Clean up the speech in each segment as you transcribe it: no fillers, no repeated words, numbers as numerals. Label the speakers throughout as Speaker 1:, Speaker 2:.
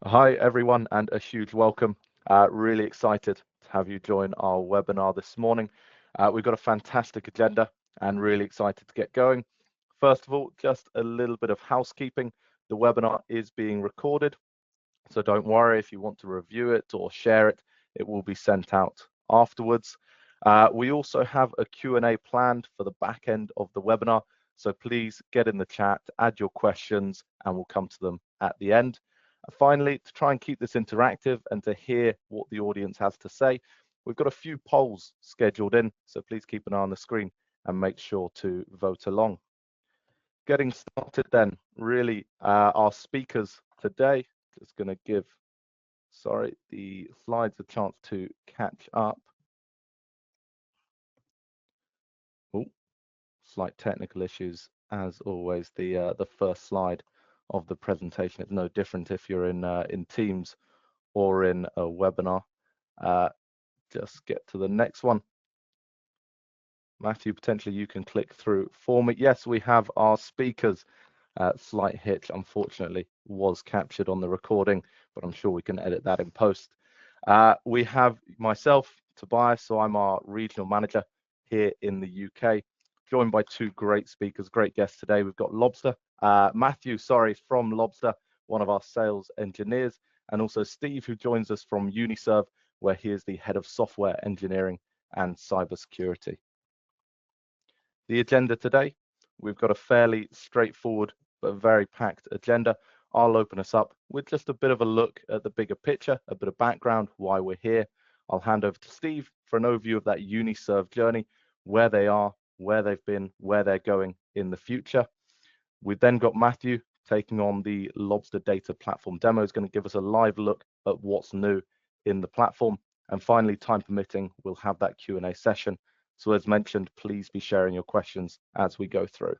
Speaker 1: Hi, everyone, and a huge welcome. Really excited to have you join our webinar this morning. We've got a fantastic agenda and really excited to get going. First of all, just a little bit of housekeeping. The webinar is being recorded, so don't worry if you want to review it or share it. It will be sent out afterwards. We also have a Q&A planned for the back end of the webinar, so please get in the chat, add your questions, and we'll come to them at the end. Finally, to try and keep this interactive and to hear what the audience has to say, we've got a few polls scheduled in, so please keep an eye on the screen and make sure to vote along. Getting started then, really, our speakers today, just going to give, the slides a chance to catch up. Oh, slight technical issues, as always. The first slide of the presentation is no different if you're in Teams or in a webinar. Just get to the next one. Matthew, potentially you can click through for me. Yes, we have our speakers. Slight hitch, unfortunately, was captured on the recording, but I'm sure we can edit that in post. We have myself, Tobias, so I'm our regional manager here in the UK, joined by two great speakers, great guests today. We've got Matthew, from Lobster, one of our sales engineers, and also Steve, who joins us from Uniserve, where he is the head of software engineering and cybersecurity. The agenda today, we've got a fairly straightforward but very packed agenda. I'll open us up with just a bit of a look at the bigger picture, a bit of background, why we're here. I'll hand over to Steve for an overview of that Uniserve journey, where they are, where they've been, where they're going in the future. We've then got Matthew taking on the Lobster Data Platform demo. Is going to give us a live look at what's new in the platform. And finally, time permitting, we'll have that Q&A session. So as mentioned, please be sharing your questions as we go through.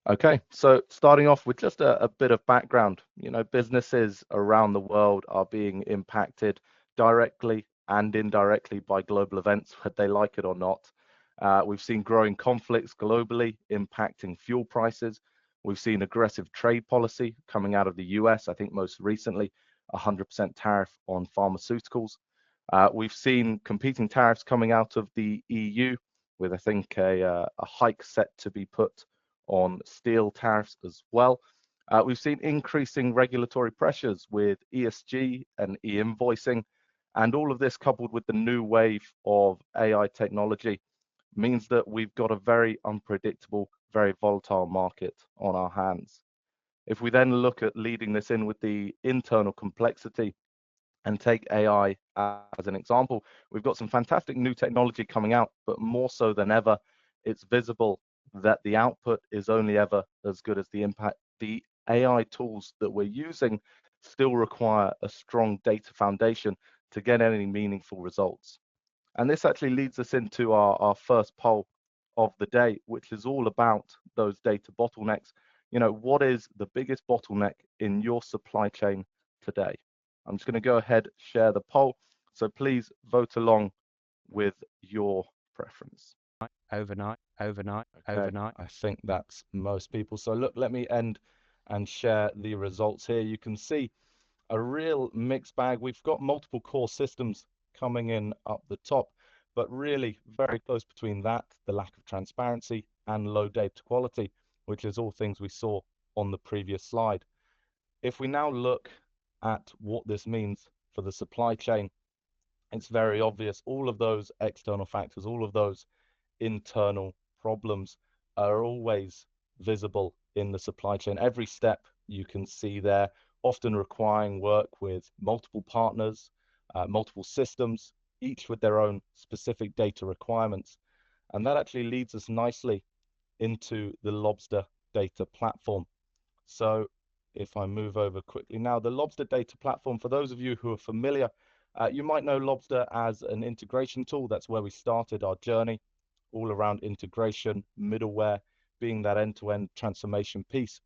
Speaker 1: Okay, so starting off with just a bit of background. Businesses around the world are being impacted directly and indirectly by global events, whether they like it or not. We've seen growing conflicts globally impacting fuel prices. We've seen aggressive trade policy coming out of the US, I think most recently, 100% tariff on pharmaceuticals. We've seen competing tariffs coming out of the EU, with I think a hike set to be put on steel tariffs as well. We've seen increasing regulatory pressures with ESG and e-invoicing, and all of this coupled with the new wave of AI technology means that we've got a very unpredictable, very volatile market on our hands. If we then look at leading this in with the internal complexity and take AI as an example, we've got some fantastic new technology coming out, but more so than ever, it's visible that the output is only ever as good as the impact. The AI tools that we're using still require a strong data foundation to get any meaningful results. And this actually leads us into our first poll of the day, which is all about those data bottlenecks. What is the biggest bottleneck in your supply chain today? I'm just going to go ahead, share the poll. So please vote along with your preference.
Speaker 2: Overnight.
Speaker 1: Okay, I think that's most people. So look, let me end and share the results here. You can see a real mixed bag. We've got multiple core systems coming in up the top, but really very close between that, the lack of transparency and low data quality, which is all things we saw on the previous slide. If we now look at what this means for the supply chain, it's very obvious. All of those external factors, all of those internal problems are always visible in the supply chain. Every step you can see there, often requiring work with multiple partners, multiple systems, each with their own specific data requirements. And that actually leads us nicely into the Lobster Data Platform. So if I move over quickly now, the Lobster Data Platform, for those of you who are familiar, you might know Lobster as an integration tool. That's where we started our journey, all around integration, middleware, being that end-to-end transformation piece.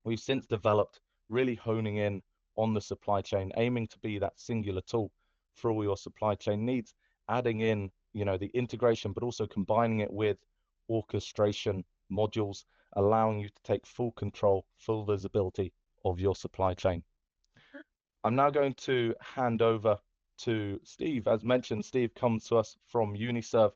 Speaker 1: We've since developed, really honing in on the supply chain, aiming to be that singular tool for all your supply chain needs, adding in, the integration, but also combining it with orchestration modules, allowing you to take full control, full visibility of your supply chain. I'm now going to hand over to Steve. As mentioned, Steve comes to us from Uniserve,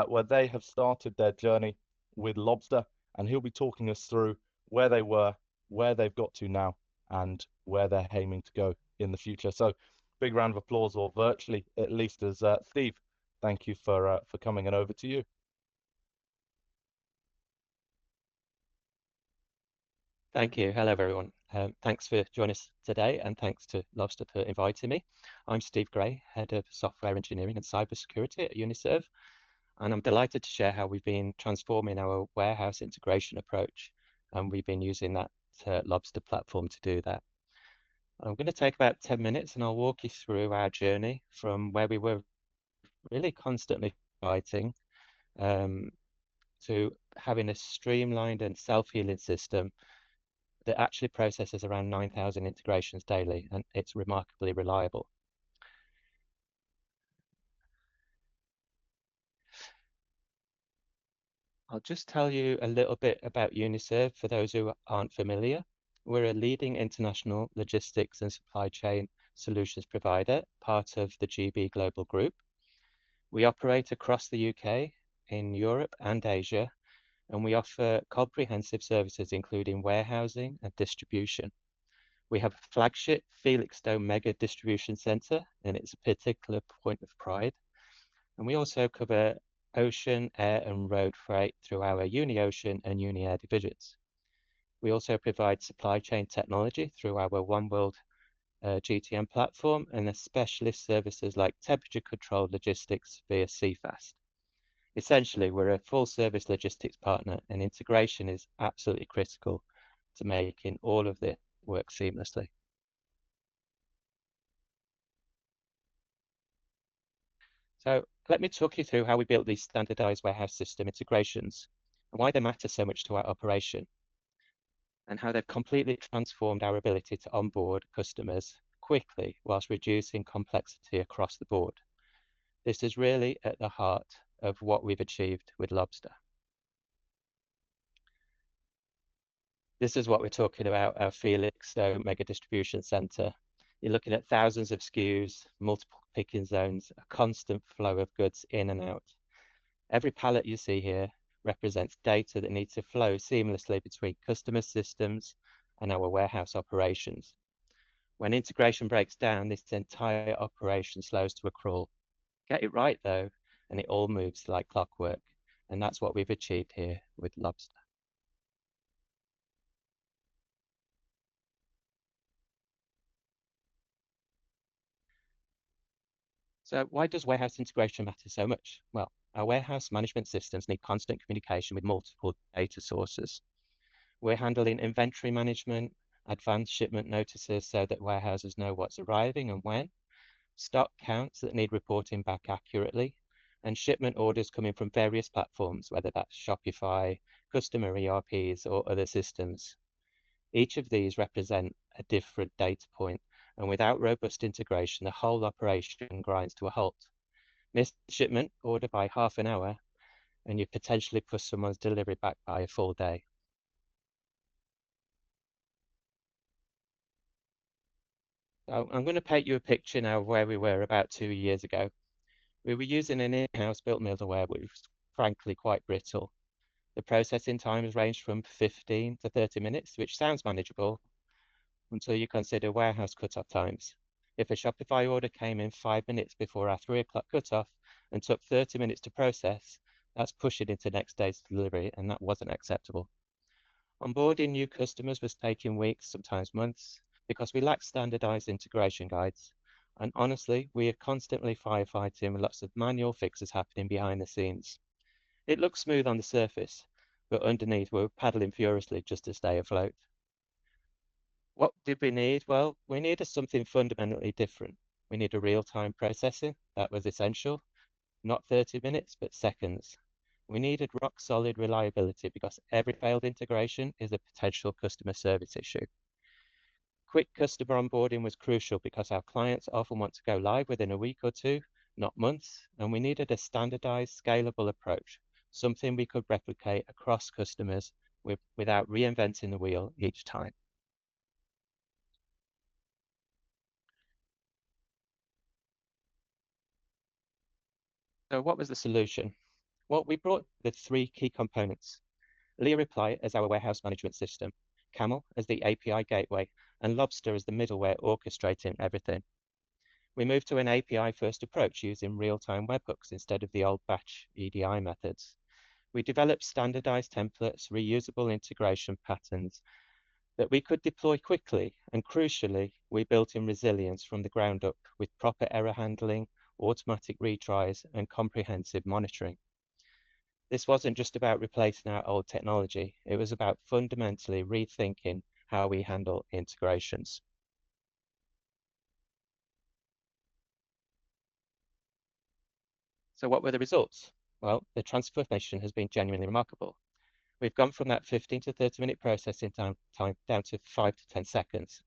Speaker 1: where they have started their journey with Lobster, and he'll be talking us through where they were, where they've got to now, and where they're aiming to go in the future. So, big round of applause, or virtually at least, as Steve. Thank you for coming, and over to you.
Speaker 2: Thank you. Hello, everyone. Thanks for joining us today, and thanks to Lobster for inviting me. I'm Steve Gray, Head of Software Engineering and Cybersecurity at Uniserve, and I'm delighted to share how we've been transforming our warehouse integration approach, and we've been using that Lobster platform to do that. I'm going to take about 10 minutes, and I'll walk you through our journey from where we were really constantly fighting um, to having a streamlined and self-healing system that actually processes around 9,000 integrations daily, and it's remarkably reliable. I'll just tell you a little bit about Uniserve for those who aren't familiar. We're a leading international logistics and supply chain solutions provider, part of the GB Global Group. We operate across the UK, in Europe and Asia, and we offer comprehensive services including warehousing and distribution. We have a flagship Felixstowe Mega Distribution Centre, and it's a particular point of pride. And we also cover ocean, air, and road freight through our UniOcean and UniAir divisions. We also provide supply chain technology through our One World GTM platform and the specialist services like temperature-controlled logistics via CFast. Essentially, we're a full-service logistics partner, and integration is absolutely critical to making all of this work seamlessly. So let me talk you through how we built these standardized warehouse system integrations and why they matter so much to our operation, and how they've completely transformed our ability to onboard customers quickly whilst reducing complexity across the board. This is really at the heart of what we've achieved with Lobster. This is what we're talking about, our Felixstowe Mega Distribution Centre. You're looking at thousands of SKUs, multiple picking zones, a constant flow of goods in and out. Every pallet you see here represents data that needs to flow seamlessly between customer systems and our warehouse operations. When integration breaks down, this entire operation slows to a crawl. Get it right, though, and it all moves like clockwork. And that's what we've achieved here with Lobster. So why does warehouse integration matter so much? Well, our warehouse management systems need constant communication with multiple data sources. We're handling inventory management, advanced shipment notices so that warehouses know what's arriving and when, stock counts that need reporting back accurately, and shipment orders coming from various platforms, whether that's Shopify, customer ERPs, or other systems. Each of these represent a different data point, and without robust integration, the whole operation grinds to a halt. Missed shipment, order by half an hour, and you potentially push someone's delivery back by a full day. So I'm going to paint you a picture now of where we were about 2 years ago. We were using an in-house built middleware, which was frankly quite brittle. The processing times ranged from 15 to 30 minutes, which sounds manageable until you consider warehouse cutoff times. If a Shopify order came in 5 minutes before our 3 o'clock cutoff and took 30 minutes to process, that's pushing into next day's delivery, and that wasn't acceptable. Onboarding new customers was taking weeks, sometimes months, because we lacked standardized integration guides. And honestly, we are constantly firefighting with lots of manual fixes happening behind the scenes. It looks smooth on the surface, but underneath we're paddling furiously just to stay afloat. What did we need? Well, we needed something fundamentally different. We needed real-time processing. That was essential. Not 30 minutes, but seconds. We needed rock-solid reliability because every failed integration is a potential customer service issue. Quick customer onboarding was crucial because our clients often want to go live within a week or two, not months, and we needed a standardized, scalable approach, something we could replicate across customers without reinventing the wheel each time. So what was the solution? Well, we brought the three key components: Leah Reply as our warehouse management system, Camel as the API gateway, and Lobster as the middleware orchestrating everything. We moved to an API-first approach using real-time webhooks instead of the old batch EDI methods. We developed standardized templates, reusable integration patterns that we could deploy quickly, and crucially, we built in resilience from the ground up with proper error handling, automatic retries, and comprehensive monitoring. This wasn't just about replacing our old technology, it was about fundamentally rethinking how we handle integrations. So what were the results? Well, the transformation has been genuinely remarkable. We've gone from that 15 to 30-minute processing time down to 5 to 10 seconds.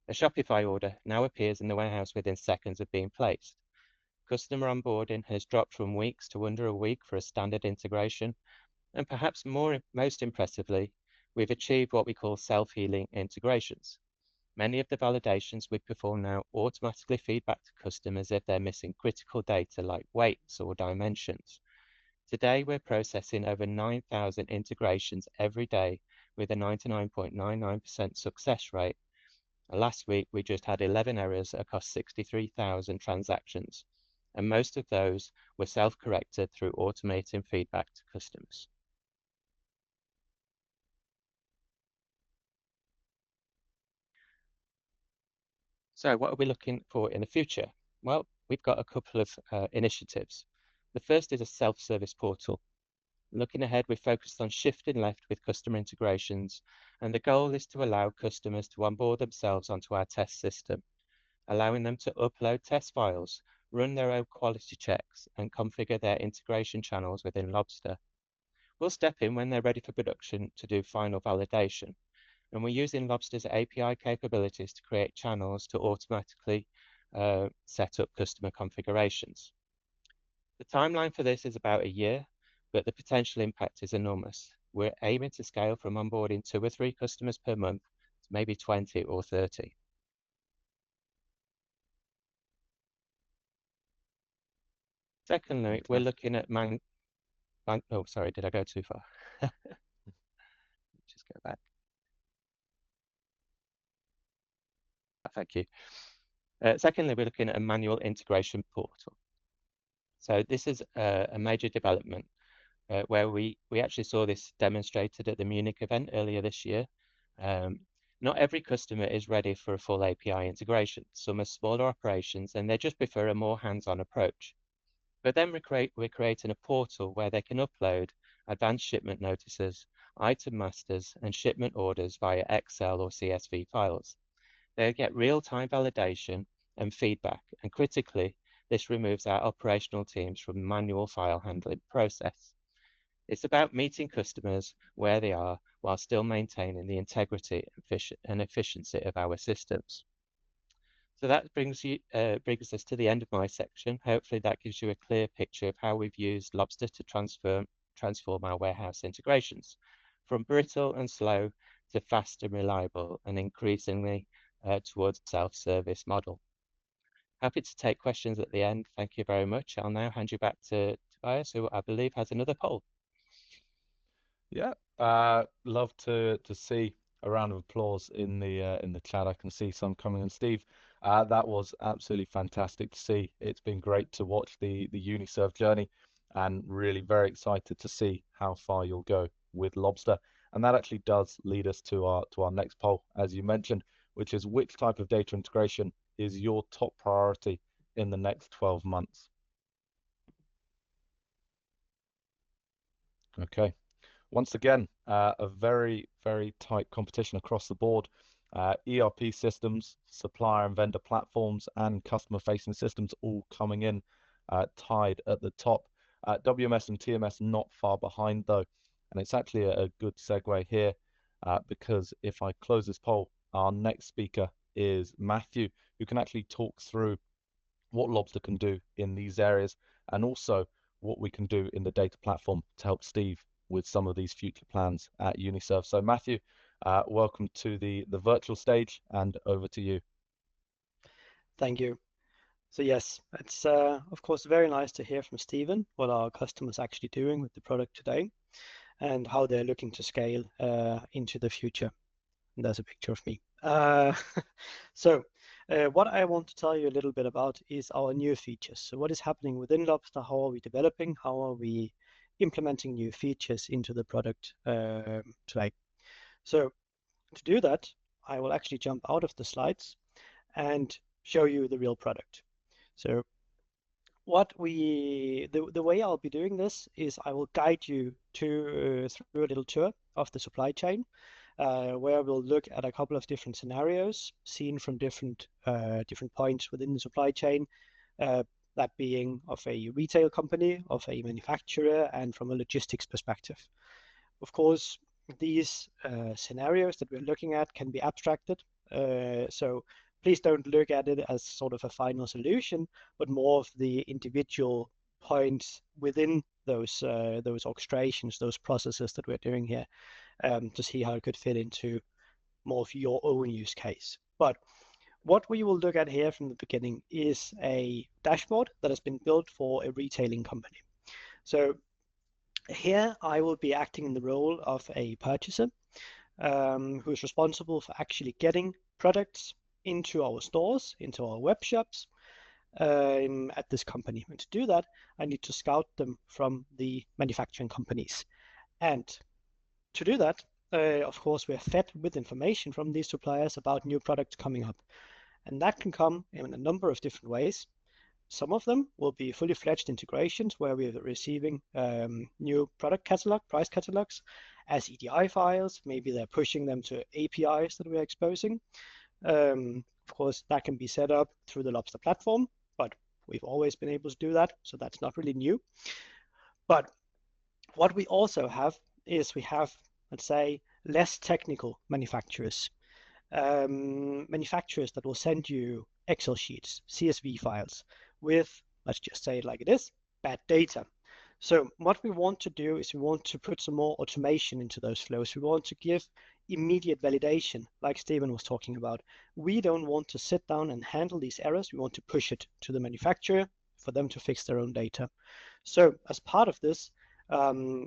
Speaker 2: A Shopify order now appears in the warehouse within seconds of being placed. Customer onboarding has dropped from weeks to under a week for a standard integration. And perhaps most impressively, we've achieved what we call self-healing integrations. Many of the validations we perform now automatically feed back to customers if they're missing critical data like weights or dimensions. Today, we're processing over 9,000 integrations every day with a 99.99% success rate. Last week, we just had 11 errors across 63,000 transactions, and most of those were self-corrected through automating feedback to customers. So what are we looking for in the future? Well, we've got a couple of initiatives. The first is a self-service portal. Looking ahead, we're focused on shifting left with customer integrations, and the goal is to allow customers to onboard themselves onto our test system, allowing them to upload test files, run their own quality checks, and configure their integration channels within Lobster. We'll step in when they're ready for production to do final validation, and we're using Lobster's API capabilities to create channels to automatically set up customer configurations. The timeline for this is about a year, but the potential impact is enormous. We're aiming to scale from onboarding 2 or 3 customers per month to maybe 20 or 30. Secondly, we're looking at oh, sorry, did I go too far? Just go back. Thank you. Secondly, we're looking at a manual integration portal. So this is a major development where we actually saw this demonstrated at the Munich event earlier this year. Not every customer is ready for a full API integration. Some are smaller operations and they just prefer a more hands-on approach. But then we're creating a portal where they can upload advanced shipment notices, item masters, and shipment orders via Excel or CSV files. They'll get real-time validation and feedback, and critically, this removes our operational teams from the manual file handling process. It's about meeting customers where they are while still maintaining the integrity and efficiency of our systems. So that brings us to the end of my section. Hopefully that gives you a clear picture of how we've used Lobster to transform our warehouse integrations from brittle and slow to fast and reliable, and increasingly towards a self-service model. Happy to take questions at the end. Thank you very much. I'll now hand you back to Tobias, who I believe has another poll.
Speaker 1: Yeah, love to see a round of applause in the chat. I can see some coming in. Steve, that was absolutely fantastic to see. It's been great to watch the Uniserve journey, and really very excited to see how far you'll go with Lobster. And that actually does lead us to our next poll, as you mentioned, which is which type of data integration is your top priority in the next 12 months? Okay. Once again, a very, very tight competition across the board. ERP systems, supplier and vendor platforms, and customer-facing systems all coming in tied at the top. WMS and TMS not far behind though. And it's actually a good segue here because if I close this poll, our next speaker is Matthew, who can actually talk through what Lobster can do in these areas, and also what we can do in the data platform to help Steve with some of these future plans at Uniserve. So Matthew, welcome to the virtual stage, and over to you.
Speaker 3: Thank you. So yes, it's of course very nice to hear from Stephen what our customers are actually doing with the product today and how they're looking to scale into the future. And there's a picture of me. So what I want to tell you a little bit about is our new features. So what is happening within Lobster? How are we developing? How are we implementing new features into the product today? So to do that, I will actually jump out of the slides and show you the real product. So the way I'll be doing this is I will guide you through a little tour of the supply chain, where we'll look at a couple of different scenarios seen from different points within the supply chain, that being of a retail company, of a manufacturer, and from a logistics perspective. Of course, these scenarios that we're looking at can be abstracted, so please don't look at it as sort of a final solution, but more of the individual points within those orchestrations, those processes that we're doing here, to see how it could fit into more of your own use case. But what we will look at here from the beginning is a dashboard that has been built for a retailing company. So here I will be acting in the role of a purchaser, who is responsible for actually getting products into our stores, into our web shops, at this company. And to do that, I need to scout them from the manufacturing companies. And to do that, of course, we're fed with information from these suppliers about new products coming up. And that can come in a number of different ways. Some of them will be fully fledged integrations where we're receiving new product catalog, price catalogs as EDI files. Maybe they're pushing them to APIs that we're exposing. Of course, that can be set up through the Lobster platform, but we've always been able to do that, so that's not really new. But what we also have is we have, let's say, less technical manufacturers. Manufacturers that will send you Excel sheets, CSV files with, let's just say it like it is, bad data. So what we want to do is we want to put some more automation into those flows. We want to give immediate validation, like Stephen was talking about. We don't want to sit down and handle these errors. We want to push it to the manufacturer for them to fix their own data. So as part of this,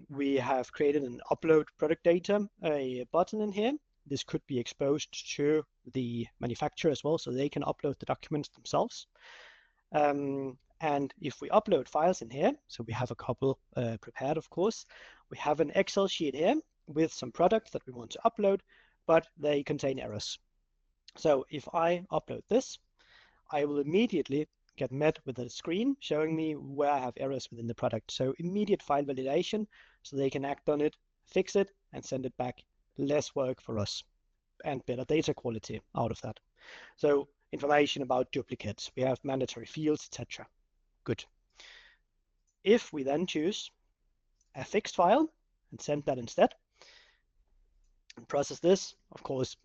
Speaker 3: we have created an upload product data, a button in here. This could be exposed to the manufacturer as well, so they can upload the documents themselves. And if we upload files in here, so we have a couple prepared, of course, we have an Excel sheet here with some products that we want to upload, but they contain errors. So if I upload this, I will immediately get met with a screen showing me where I have errors within the product. So immediate file validation, so they can act on it, fix it, and send it back. Less work for us and better data quality out of that. So information about duplicates, we have mandatory fields, etc. Good. If we then choose a fixed file and send that instead and process this, of course,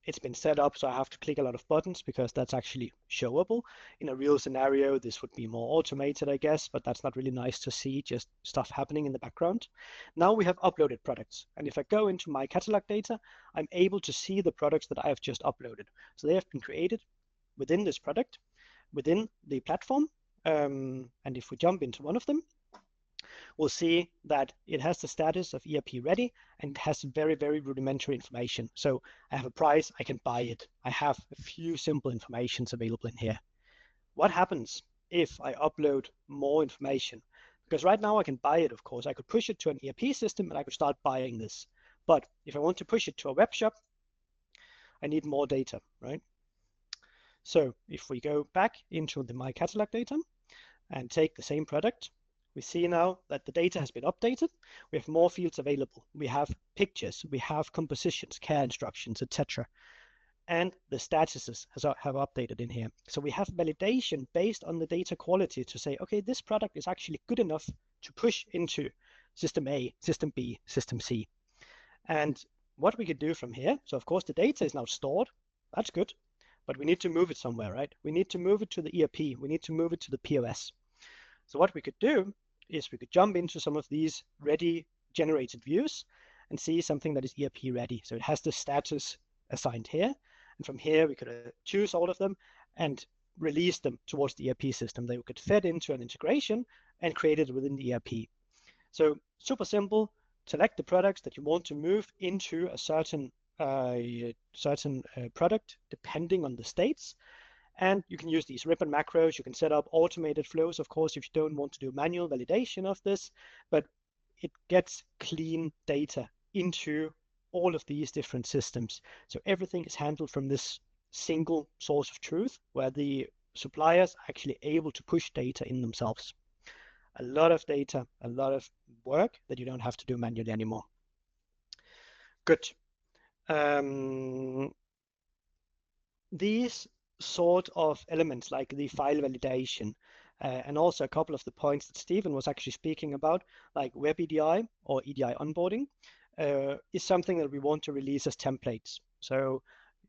Speaker 3: it's been set up so I have to click a lot of buttons because that's actually showable. In a real scenario, this would be more automated, I guess, but that's not really nice to see, just stuff happening in the background. Now we have uploaded products. And if I go into my catalog data, I'm able to see the products that I have just uploaded. So they have been created within this product, within the platform. And if we jump into one of them, we'll see that it has the status of ERP ready and it has very, very rudimentary information. So I have a price, I can buy it. I have a few simple informations available in here. What happens if I upload more information? Because right now I can buy it, of course. I could push it to an ERP system and I could start buying this. But if I want to push it to a web shop, I need more data, right? So if we go back into the My Catalog data and take the same product, we see now that the data has been updated. We have more fields available. We have pictures, we have compositions, care instructions, etc. And the statuses have updated in here. So we have validation based on the data quality to say, okay, this product is actually good enough to push into system A, system B, system C. And what we could do from here, so of course the data is now stored. That's good, but we need to move it somewhere, right? We need to move it to the ERP. We need to move it to the POS. So what we could do is we could jump into some of these ready generated views and see something that is ERP ready. So it has the status assigned here. And from here, we could choose all of them and release them towards the ERP system. They would get fed into an integration and created within the ERP. So super simple. Select the products that you want to move into a certain product depending on the states. And you can use these ribbon macros. You can set up automated flows, of course, if you don't want to do manual validation of this, but it gets clean data into all of these different systems. So everything is handled from this single source of truth where the suppliers are actually able to push data in themselves. A lot of data, a lot of work that you don't have to do manually anymore. Good. These sort of elements like the file validation and also a couple of the points that Stephen was actually speaking about, like web EDI or EDI onboarding, is something that we want to release as templates. So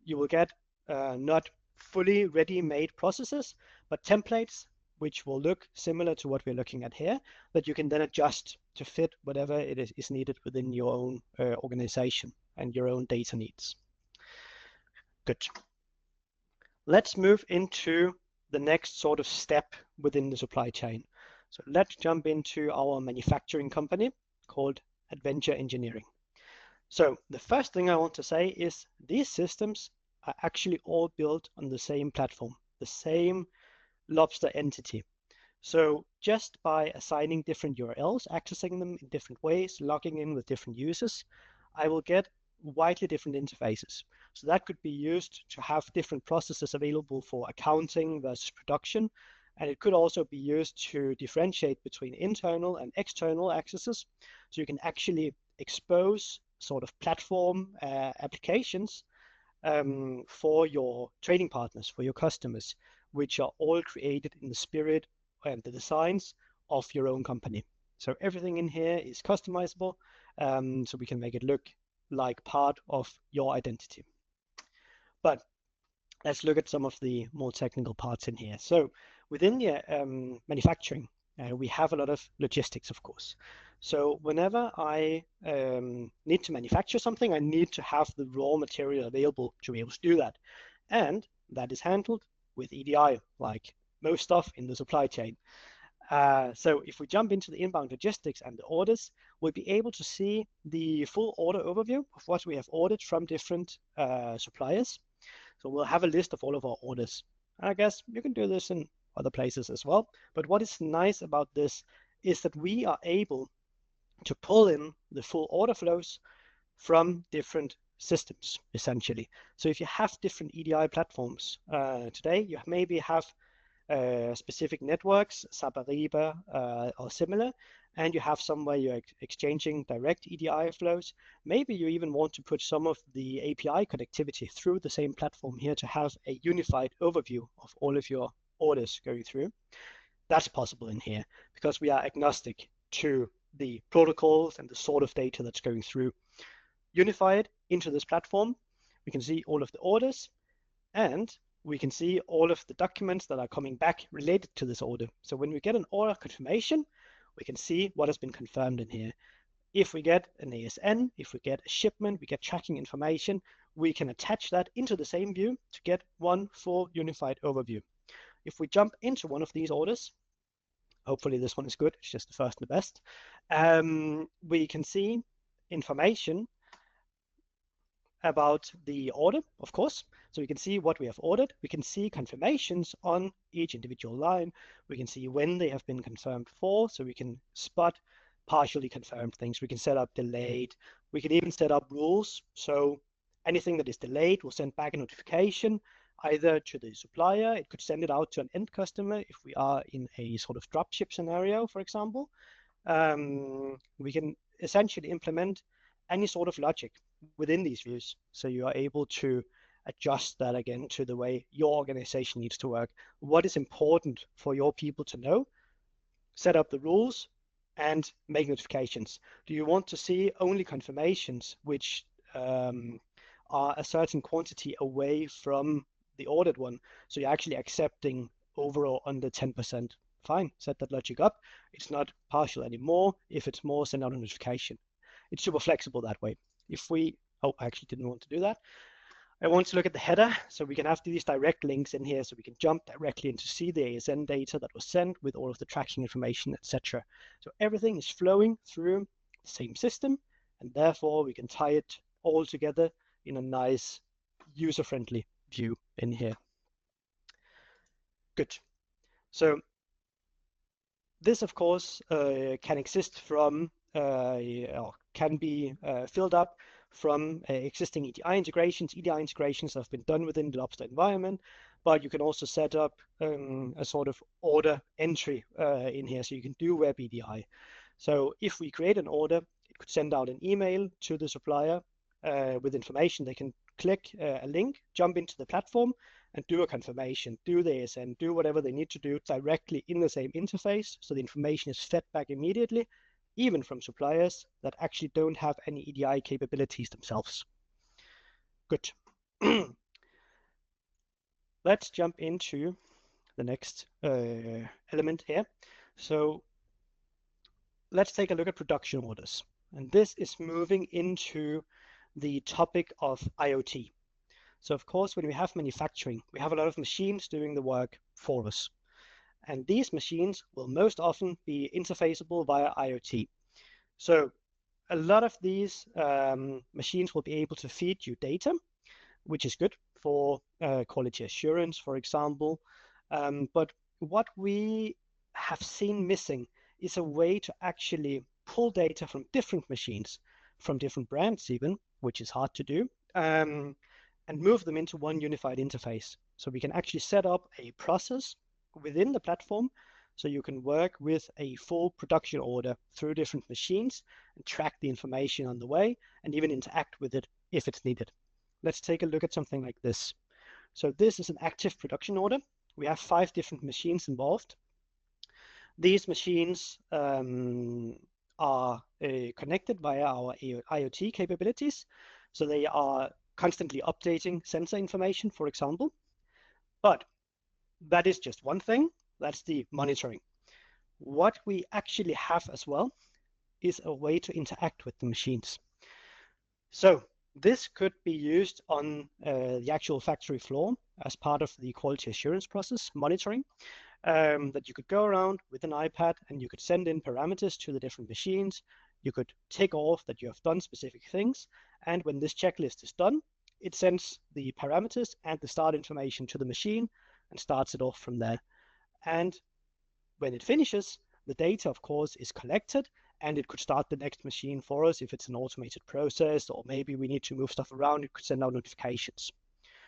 Speaker 3: you will get not fully ready-made processes, but templates which will look similar to what we're looking at here, that you can then adjust to fit whatever it is needed within your own organization and your own data needs. Good. Let's move into the next sort of step within the supply chain. So let's jump into our manufacturing company called Adventure Engineering. So the first thing I want to say is these systems are actually all built on the same platform, the same Lobster entity. So just by assigning different URLs, accessing them in different ways, logging in with different users, I will get widely different interfaces. So that could be used to have different processes available for accounting versus production. And it could also be used to differentiate between internal and external accesses. So you can actually expose sort of platform applications for your trading partners, for your customers, which are all created in the spirit and the designs of your own company. So everything in here is customizable, so we can make it look like part of your identity. But let's look at some of the more technical parts in here. So within the manufacturing, we have a lot of logistics, of course. So whenever I need to manufacture something, I need to have the raw material available to be able to do that. And that is handled with EDI, like most stuff in the supply chain. So if we jump into the inbound logistics and the orders, we'll be able to see the full order overview of what we have ordered from different suppliers. So we'll have a list of all of our orders. I guess you can do this in other places as well. But what is nice about this is that we are able to pull in the full order flows from different systems, essentially. So if you have different EDI platforms today, you maybe have specific networks, SAP Ariba or similar, and you have somewhere you're exchanging direct EDI flows. Maybe you even want to put some of the API connectivity through the same platform here to have a unified overview of all of your orders going through. That's possible in here because we are agnostic to the protocols and the sort of data that's going through. Unified into this platform, we can see all of the orders and we can see all of the documents that are coming back related to this order. So when we get an order confirmation, we can see what has been confirmed in here. If we get an ASN, if we get a shipment, we get tracking information, we can attach that into the same view to get one full unified overview. If we jump into one of these orders, hopefully this one is good, it's just the first and the best, we can see information about the order, of course. So we can see what we have ordered. We can see confirmations on each individual line. We can see when they have been confirmed for, so we can spot partially confirmed things. We can set up delayed. We can even set up rules. So anything that is delayed will send back a notification either to the supplier. It could send it out to an end customer if we are in a sort of dropship scenario, for example. We can essentially implement any sort of logic within these views. So you are able to adjust that again to the way your organization needs to work. What is important for your people to know? Set up the rules and make notifications. Do you want to see only confirmations which are a certain quantity away from the ordered one? So you're actually accepting overall under 10%. Fine, set that logic up. It's not partial anymore. If it's more, send out a notification. It's super flexible that way. If we, oh, I actually didn't want to do that. I want to look at the header, so we can have these direct links in here, so we can jump directly into see the ASN data that was sent with all of the tracking information, etc. So everything is flowing through the same system, and therefore we can tie it all together in a nice user-friendly view in here. Good. So this, of course, can exist from or can be filled up from existing EDI integrations. EDI integrations have been done within the Lobster environment, but you can also set up a sort of order entry in here, so you can do web EDI. So if we create an order, it could send out an email to the supplier with information. They can click a link, jump into the platform, and do a confirmation, do the ASN, do whatever they need to do directly in the same interface, so the information is fed back immediately, even from suppliers that actually don't have any EDI capabilities themselves. Good. Let's jump into the next element here. So let's take a look at production orders. And this is moving into the topic of IoT. So of course, when we have manufacturing, we have a lot of machines doing the work for us. And these machines will most often be interfaceable via IoT. So a lot of these machines will be able to feed you data, which is good for quality assurance, for example. But what we have seen missing is a way to actually pull data from different machines, from different brands even, which is hard to do, and move them into one unified interface. So we can actually set up a process within the platform, so you can work with a full production order through different machines and track the information on the way and even interact with it if it's needed. Let's take a look at something like this. So this is an active production order. We have 5 different machines involved. These machines are connected via our IoT capabilities. So they are constantly updating sensor information, for example. But that is just one thing. That's the monitoring. What we actually have as well is a way to interact with the machines. So this could be used on the actual factory floor as part of the quality assurance process monitoring, that you could go around with an iPad and you could send in parameters to the different machines. You could tick off that you have done specific things. And when this checklist is done, it sends the parameters and the start information to the machine and starts it off from there. And when it finishes, the data, of course, is collected, and it could start the next machine for us if it's an automated process, or maybe we need to move stuff around, it could send out notifications.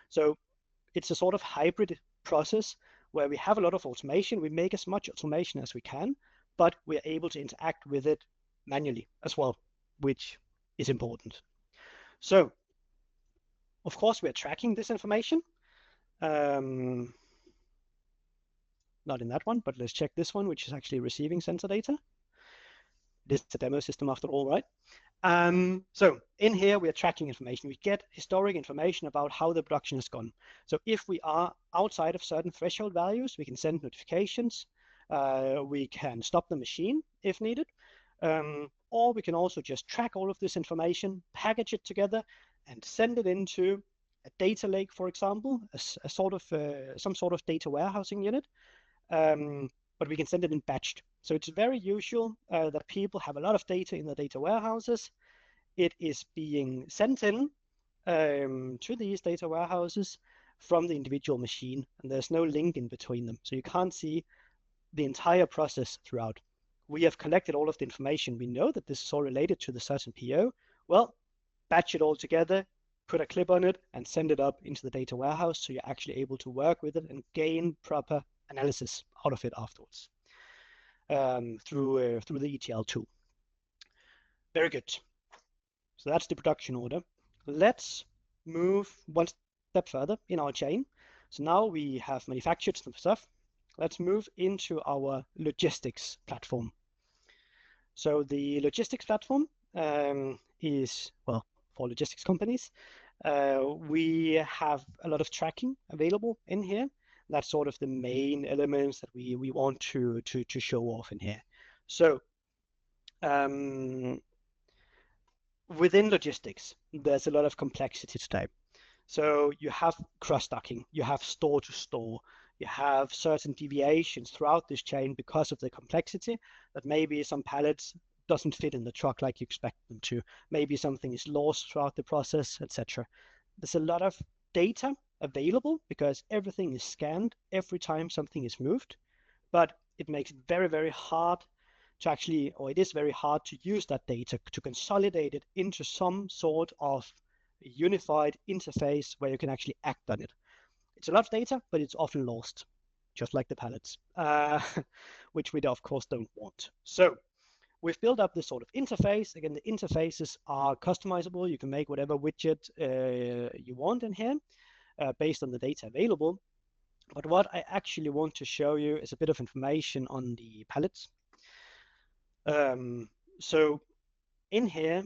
Speaker 3: So it's a sort of hybrid process where we have a lot of automation. We make as much automation as we can, but we're able to interact with it manually as well, which is important. So, of course, we're tracking this information. Not in that one, but let's check this one, which is actually receiving sensor data. It is a demo system after all, right? So in here, we are tracking information. We get historic information about how the production has gone. So if we are outside of certain threshold values, we can send notifications. We can stop the machine if needed. Or we can also just track all of this information, package it together, and send it into a data lake, for example, a sort of some sort of data warehousing unit. But we can send it in batched. So it's very usual that people have a lot of data in the data warehouses. It is being sent in to these data warehouses from the individual machine, and there's no link in between them. So you can't see the entire process throughout. We have collected all of the information. We know that this is all related to the certain PO. Well, batch it all together, put a clip on it, and send it up into the data warehouse, so you're actually able to work with it and gain proper analysis out of it afterwards through the ETL tool. Very good. So that's the production order. Let's move one step further in our chain. So now we have manufactured some stuff. Let's move into our logistics platform. So the logistics platform is, well, for logistics companies. We have a lot of tracking available in here. That's sort of the main elements that we want to show off in here. So within logistics, there's a lot of complexity today. So you have cross-docking, you have store to store, you have certain deviations throughout this chain because of the complexity, that maybe some pallets doesn't fit in the truck like you expect them to. Maybe something is lost throughout the process, etc. There's a lot of data available because everything is scanned every time something is moved, but it makes it very, very hard to actually, or it is very hard to use that data to consolidate it into some sort of unified interface where you can actually act on it. It's a lot of data, but it's often lost, just like the pallets, which we of course don't want. So we've built up this sort of interface. Again, the interfaces are customizable. You can make whatever widget you want in here based on the data available. But what I actually want to show you is a bit of information on the pallets. So in here,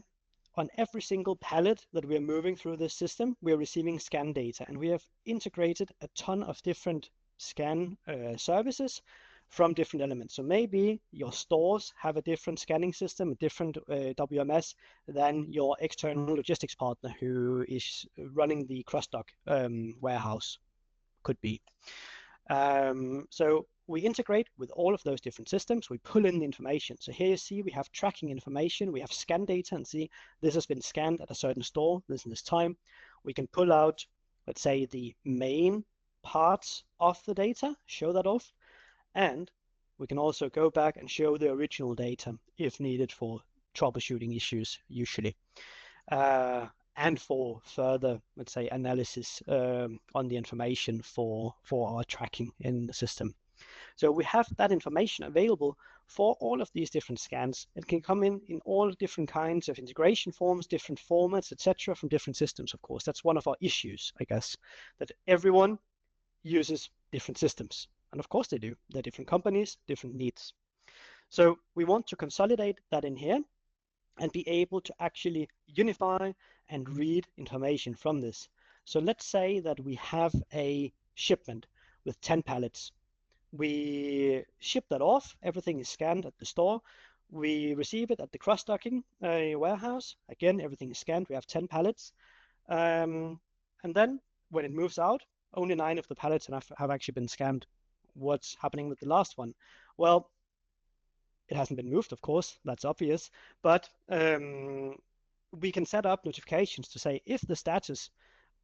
Speaker 3: on every single pallet that we're moving through this system, we're receiving scan data, and we have integrated a ton of different scan services from different elements. So maybe your stores have a different scanning system, a different WMS than your external logistics partner who is running the cross-dock warehouse could be. So we integrate with all of those different systems. We pull in the information. So here you see we have tracking information. We have scan data and see this has been scanned at a certain store, this and this time. We can pull out, let's say, the main parts of the data, show that off. And we can also go back and show the original data if needed for troubleshooting issues, usually. And for further, let's say, analysis on the information for our tracking in the system. So we have that information available for all of these different scans. It can come in all different kinds of integration forms, different formats, etc., from different systems, of course. That's one of our issues, I guess, that everyone uses different systems. And of course they do. They're different companies, different needs. So we want to consolidate that in here and be able to actually unify and read information from this. So let's say that we have a shipment with 10 pallets. We ship that off, everything is scanned at the store. We receive it at the cross-docking warehouse. Again, everything is scanned, we have 10 pallets. And then when it moves out, only 9 of the pallets have actually been scanned. What's happening with the last one? Well, it hasn't been moved, of course, that's obvious, but we can set up notifications to say if the status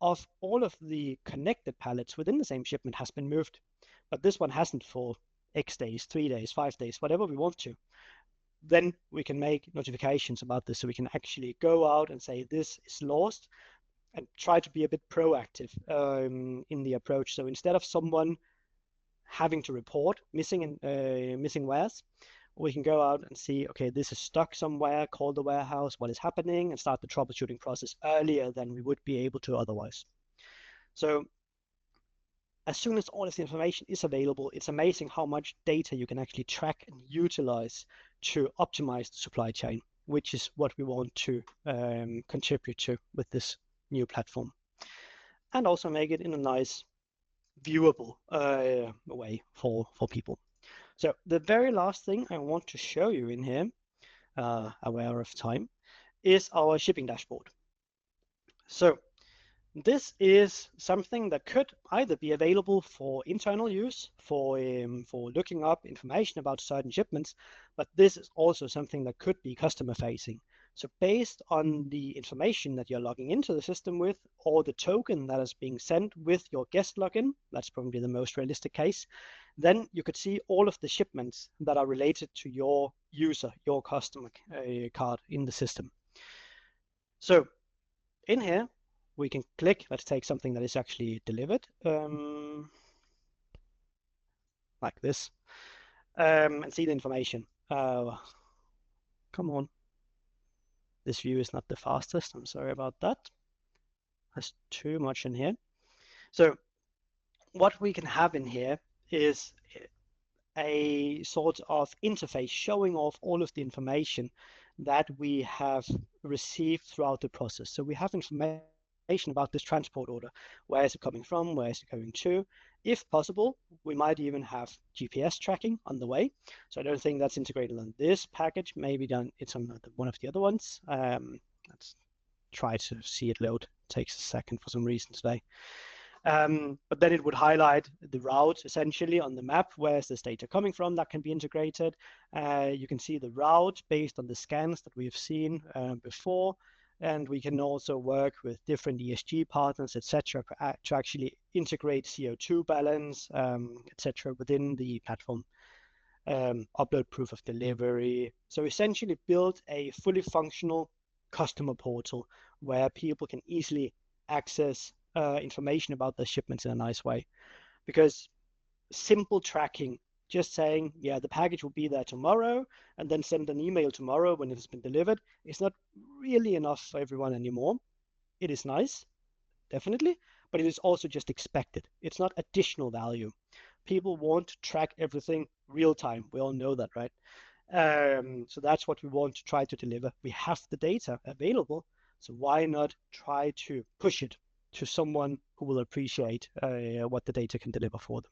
Speaker 3: of all of the connected pallets within the same shipment has been moved, but this one hasn't for X days, 3 days, 5 days, whatever we want to, then we can make notifications about this. So we can actually go out and say this is lost and try to be a bit proactive in the approach. So instead of someone having to report missing wares, we can go out and see, okay, this is stuck somewhere, call the warehouse, what is happening, and start the troubleshooting process earlier than we would be able to otherwise. So as soon as all of the information is available, it's amazing how much data you can actually track and utilize to optimize the supply chain, which is what we want to contribute to with this new platform. And also make it in a nice, viewable way for people. So the very last thing I want to show you in here, aware of time, is our shipping dashboard. So this is something that could either be available for internal use, for looking up information about certain shipments, but this is also something that could be customer facing. So based on the information that you're logging into the system with, or the token that is being sent with your guest login, that's probably the most realistic case, then you could see all of the shipments that are related to your user, your customer card in the system. So in here, we can click, let's take something that is actually delivered, like this, and see the information. Come on. This view is not the fastest, I'm sorry about that. There's too much in here. So what we can have in here is a sort of interface showing off all of the information that we have received throughout the process. So we have information about this transport order. Where is it coming from? Where is it going to? If possible, we might even have GPS tracking on the way. So I don't think that's integrated on this package. Maybe it's on one of the other ones. Let's try to see it load takes a second for some reason today. But then it would highlight the route essentially on the map. Where's this data coming from? That can be integrated. You can see the route based on the scans that we have seen before. And we can also work with different ESG partners, etc., to actually integrate CO2 balance, etc., within the platform. Upload proof of delivery. So essentially build a fully functional customer portal where people can easily access information about the shipments in a nice way. Because simple tracking, just saying, yeah, the package will be there tomorrow, and then send an email tomorrow when it has been delivered, is not really enough for everyone anymore. It is nice, definitely, but it is also just expected. It's not additional value. People want to track everything real time. We all know that, right? So that's what we want to try to deliver. We have the data available, so why not try to push it to someone who will appreciate what the data can deliver for them.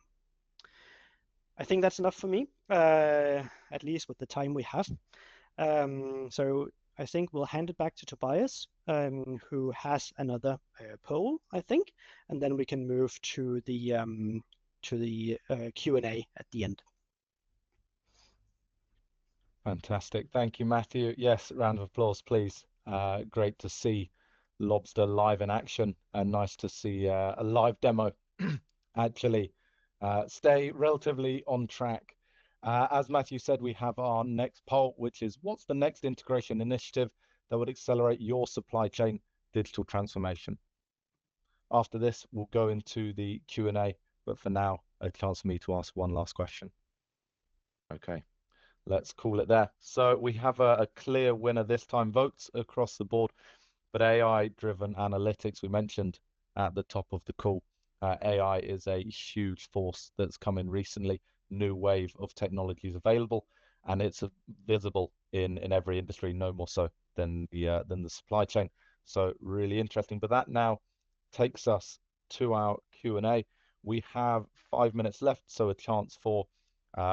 Speaker 3: I think that's enough for me, at least with the time we have. So I think we'll hand it back to Tobias, who has another poll, I think, and then we can move to the Q&A at the end.
Speaker 1: Fantastic. Thank you, Matthew. Yes, round of applause, please. Great to see Lobster live in action, and nice to see a live demo actually. Stay relatively on track. As Matthew said, we have our next poll, which is what's the next integration initiative that would accelerate your supply chain digital transformation? After this, we'll go into the Q&A, but for now, a chance for me to ask one last question. Okay, let's call it there. So we have a clear winner this time, votes across the board, but AI-driven analytics, we mentioned at the top of the call. AI is a huge force that's come in recently, new wave of technologies available, and it's visible in every industry, no more so than the supply chain. So really interesting. But that now takes us to our Q&A. We have 5 minutes left, so a chance for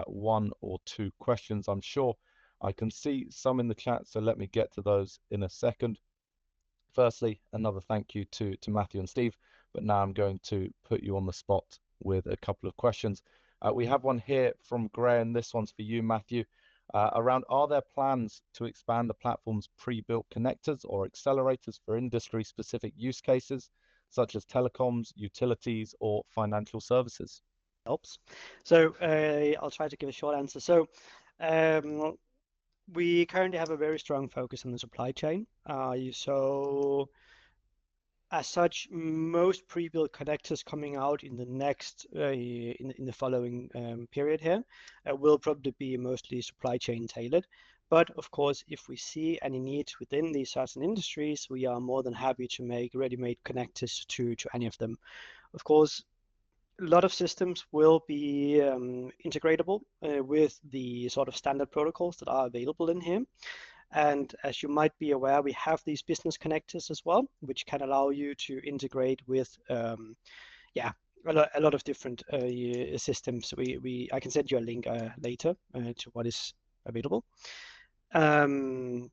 Speaker 1: one or two questions, I'm sure. I can see some in the chat, so let me get to those in a second. Firstly, another thank you to Matthew and Steve, but now I'm going to put you on the spot with a couple of questions. We have one here from Graham. This one's for you, Matthew. Around, are there plans to expand the platform's pre-built connectors or accelerators for industry-specific use cases, such as telecoms, utilities, or financial services?
Speaker 3: Helps. So I'll try to give a short answer. So we currently have a very strong focus on the supply chain. So as such, most pre-built connectors coming out in the next in the following period here will probably be mostly supply chain tailored. But of course, if we see any needs within these certain industries, we are more than happy to make ready-made connectors to any of them. Of course, a lot of systems will be integratable with the sort of standard protocols that are available in here. And as you might be aware, we have these business connectors as well, which can allow you to integrate with, a lot of different systems. I can send you a link later to what is available. But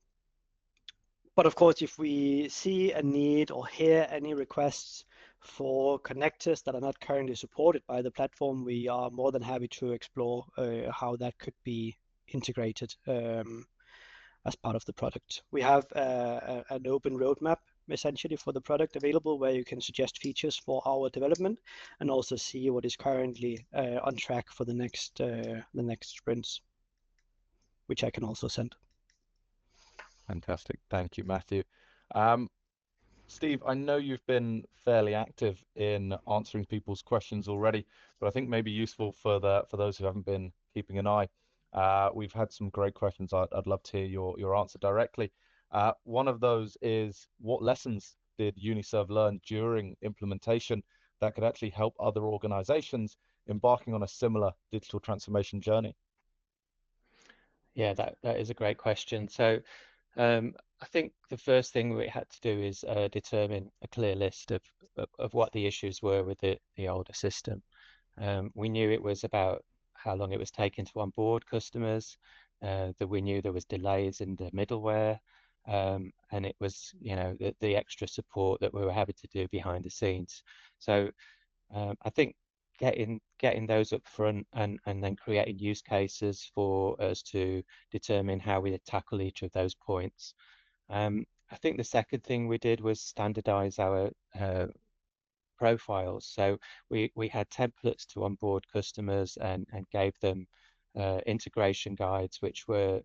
Speaker 3: of course, if we see a need or hear any requests for connectors that are not currently supported by the platform, we are more than happy to explore how that could be integrated as part of the product. We have an open roadmap essentially for the product available, where you can suggest features for our development and also see what is currently on track for the next sprints, which I can also send.
Speaker 1: Fantastic. Thank you, Matthew. Steve, I know you've been fairly active in answering people's questions already, but I think maybe useful for those who haven't been keeping an eye. We've had some great questions. I'd love to hear your answer directly. One of those is, what lessons did Uniserve learn during implementation that could actually help other organizations embarking on a similar digital transformation journey?
Speaker 2: Yeah, that is a great question. So I think the first thing we had to do is determine a clear list of what the issues were with the older system. We knew it was about how long it was taking to onboard customers, that we knew there was delays in the middleware, and it was, you know, the extra support that we were having to do behind the scenes. So I think getting those up front and then creating use cases for us to determine how we tackle each of those points. I think the second thing we did was standardize our profiles. So we had templates to onboard customers and gave them integration guides, which were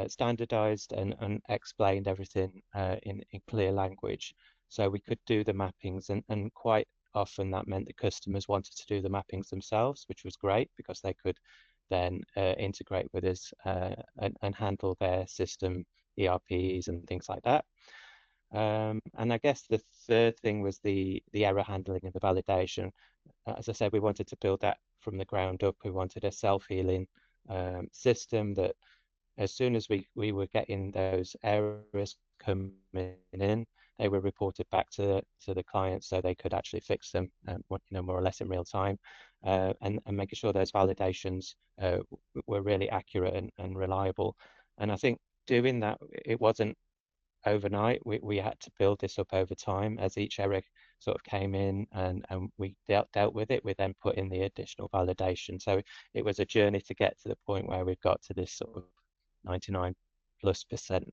Speaker 2: standardized and explained everything in clear language. So we could do the mappings, and quite often that meant the customers wanted to do the mappings themselves, which was great because they could then integrate with us and handle their system ERPs and things like that. And I guess the third thing was the error handling and the validation. As I said, we wanted to build that from the ground up. We wanted a self-healing system that as soon as we were getting those errors coming in, they were reported back to the client so they could actually fix them, you know, more or less in real time, and making sure those validations were really accurate and reliable. And I think doing that, it wasn't overnight. We had to build this up over time as each error sort of came in and we dealt with it. We then put in the additional validation. So it was a journey to get to the point where we've got to this sort of 99+%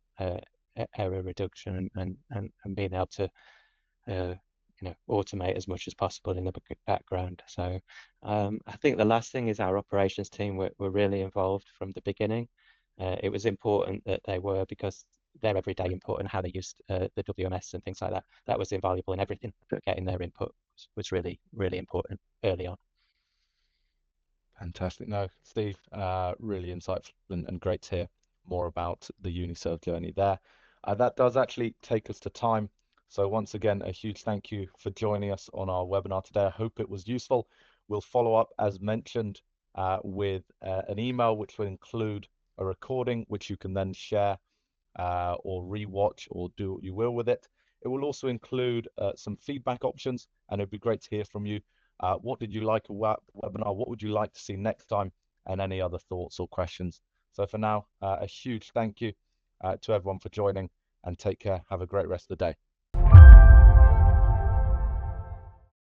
Speaker 2: error reduction and being able to you know, automate as much as possible in the background. So I think the last thing is our operations team were really involved from the beginning. It was important that they were, because their everyday input and how they used the WMS and things like that, that was invaluable, and everything. Getting their input was really, really important early on.
Speaker 1: Fantastic. No, Steve, really insightful and great to hear more about the Uniserve journey there. That does actually take us to time. So once again, a huge thank you for joining us on our webinar today. I hope it was useful. We'll follow up, as mentioned, with an email which will include a recording which you can then share or rewatch or do what you will with it. It will also include some feedback options, and it'd be great to hear from you. What did you like about the webinar? What would you like to see next time? And any other thoughts or questions. So for now, a huge thank you to everyone for joining, and take care. Have a great rest of the day.